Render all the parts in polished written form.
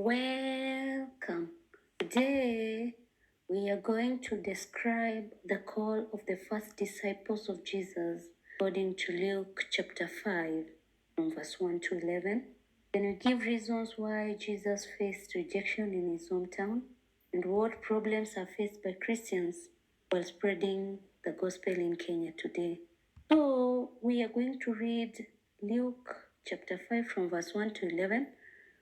Welcome. Today we are going to describe the call of the first disciples of Jesus according to Luke chapter 5 from verse 1 to 11. Then we give reasons why Jesus faced rejection in his hometown and what problems are faced by Christians while spreading the gospel in Kenya today. So we are going to read Luke chapter 5 from verse 1 to 11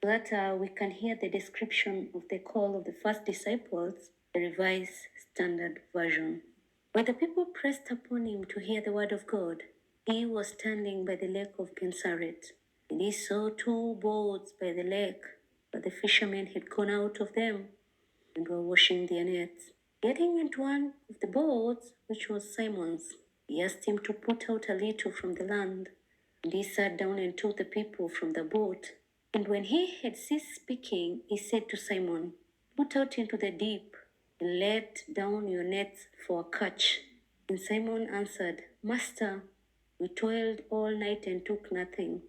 so that we can hear the description of the call of the first disciples, the Revised Standard Version. When the people pressed upon him to hear the word of God, he was standing by the lake of Gennesaret, and he saw two boats by the lake, but the fishermen had gone out of them and were washing their nets. Getting into one of the boats, which was Simon's, he asked him to put out a little from the land. And he sat down and took the people from the boat. And when he had ceased speaking, he said to Simon, "Put out into the deep, and let down your nets for a catch." And Simon answered, "Master, we toiled all night and took nothing,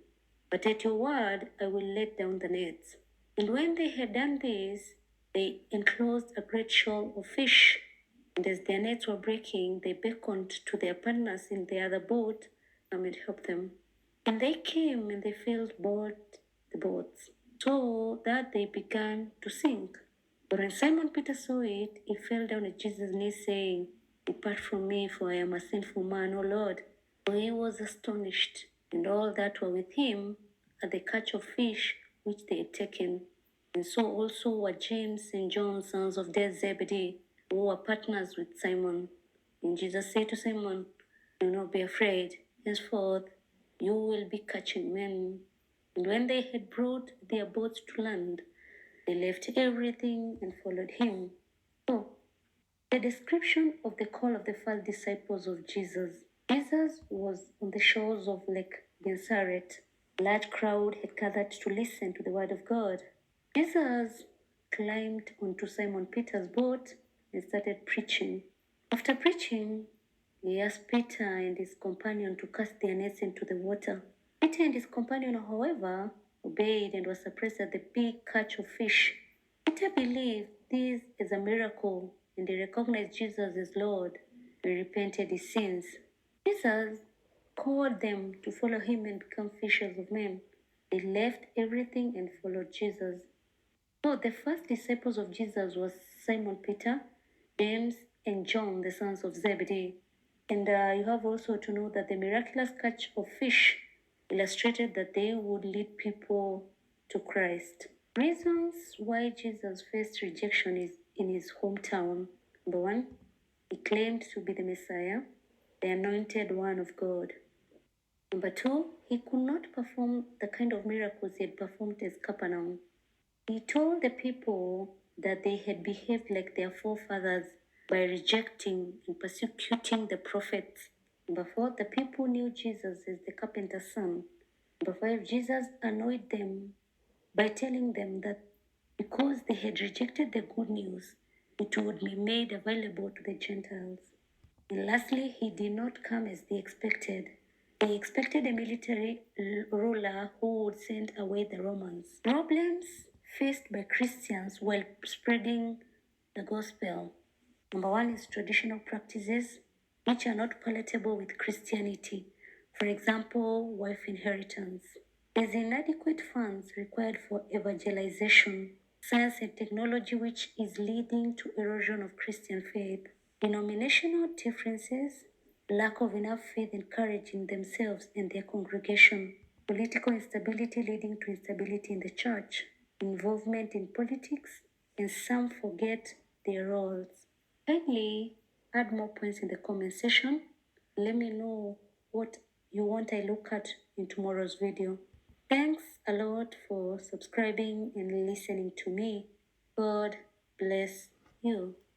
but at your word I will let down the nets." And when they had done this, they enclosed a great shoal of fish. And as their nets were breaking, they beckoned to their partners in the other boat to come and help them. And they came and they filled both the boats, so that they began to sink. But when Simon Peter saw it, he fell down at Jesus' knees, saying, "Depart from me, for I am a sinful man, O Lord." For he was astonished, and all that were with him, at the catch of fish which they had taken. And so also were James and John, sons of Zebedee, who were partners with Simon. And Jesus said to Simon, "Do not be afraid. Henceforth you will be catching men." And when they had brought their boats to land, they left everything and followed him. So, the description of the call of the first disciples of Jesus. Jesus was on the shores of Lake Gennesaret. A large crowd had gathered to listen to the word of God. Jesus climbed onto Simon Peter's boat and started preaching. After preaching, he asked Peter and his companion to cast their nets into the water. Peter and his companion, however, obeyed and were surprised at the big catch of fish. Peter believed this is a miracle and he recognized Jesus as Lord and repented his sins. Jesus called them to follow him and become fishers of men. They left everything and followed Jesus. So the first disciples of Jesus was Simon Peter, James, and John, the sons of Zebedee. And you have also to know that the miraculous catch of fish illustrated that they would lead people to Christ. Reasons why Jesus faced rejection is in his hometown. Number one, he claimed to be the Messiah, the anointed one of God. Number two, he could not perform the kind of miracles he had performed at Capernaum. He told the people that they had behaved like their forefathers by rejecting and persecuting the prophets. Number four, the people knew Jesus as the carpenter's son. Number five, Jesus annoyed them by telling them that because they had rejected the good news, it would be made available to the Gentiles. And lastly, he did not come as they expected. They expected a military ruler who would send away the Romans. Problems faced by Christians while spreading the gospel. Number one is traditional practices which are not palatable with Christianity. For example, wife inheritance. There's inadequate funds required for evangelization, science and technology, which is leading to erosion of Christian faith. Denominational differences, lack of enough faith and courage in themselves and their congregation. Political instability leading to instability in the church. Involvement in politics, and some forget their roles. Kindly add more points in the comment section. Let me know what you want I look at in tomorrow's video. Thanks a lot for subscribing and listening to me. God bless you.